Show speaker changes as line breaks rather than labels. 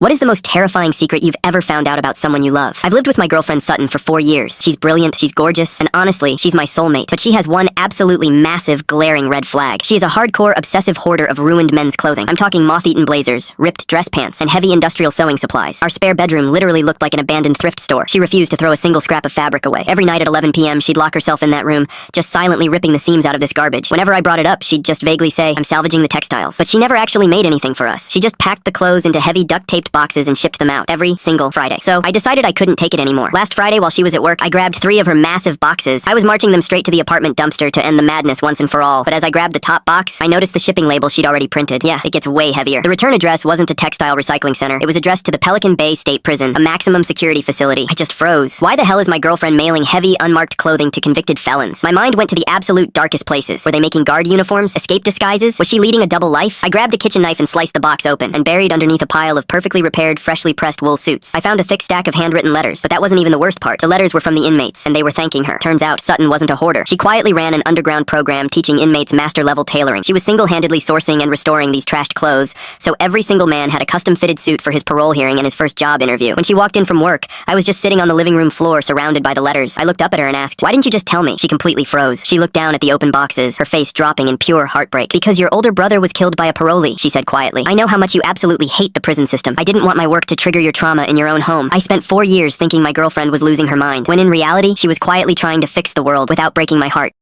What is the most terrifying secret you've ever found out about someone you love? I've lived with my girlfriend Sutton for 4 years. She's brilliant, she's gorgeous, and honestly, she's my soulmate. But she has one absolutely massive, glaring red flag. She is a hardcore, obsessive hoarder of ruined men's clothing. I'm talking moth-eaten blazers, ripped dress pants, and heavy industrial sewing supplies. Our spare bedroom literally looked like an abandoned thrift store. She refused to throw a single scrap of fabric away. Every night at 11 p.m., she'd lock herself in that room, just silently ripping the seams out of this garbage. Whenever I brought it up, she'd just vaguely say, "I'm salvaging the textiles." But she never actually made anything for us. She just packed the clothes into heavy duct-taped boxes and shipped them out every single Friday. So I decided I couldn't take it anymore. Last Friday, while she was at work, I grabbed 3 of her massive boxes. I was marching them straight to the apartment dumpster to end the madness once and for all. But as I grabbed the top box, I noticed the shipping label she'd already printed. Yeah, it gets way heavier. The return address wasn't a textile recycling center. It was addressed to the Pelican Bay State Prison, a maximum security facility. I just froze. Why the hell is my girlfriend mailing heavy, unmarked clothing to convicted felons? My mind went to the absolute darkest places. Were they making guard uniforms? Escape disguises? Was she leading a double life? I grabbed a kitchen knife and sliced the box open, and buried underneath a pile of perfectly repaired, freshly pressed wool suits, I found a thick stack of handwritten letters. But that wasn't even the worst part. The letters were from the inmates, and they were thanking her. Turns out, Sutton wasn't a hoarder. She quietly ran an underground program teaching inmates master-level tailoring. She was single-handedly sourcing and restoring these trashed clothes, so every single man had a custom-fitted suit for his parole hearing and his first job interview. When she walked in from work, I was just sitting on the living room floor surrounded by the letters. I looked up at her and asked, "Why didn't you just tell me?" She completely froze. She looked down at the open boxes, her face dropping in pure heartbreak. "Because your older brother was killed by a parolee," she said quietly. "I know how much you absolutely hate the prison system. I didn't want my work to trigger your trauma in your own home. I spent 4 years thinking my girlfriend was losing her mind, when in reality, she was quietly trying to fix the world without breaking my heart."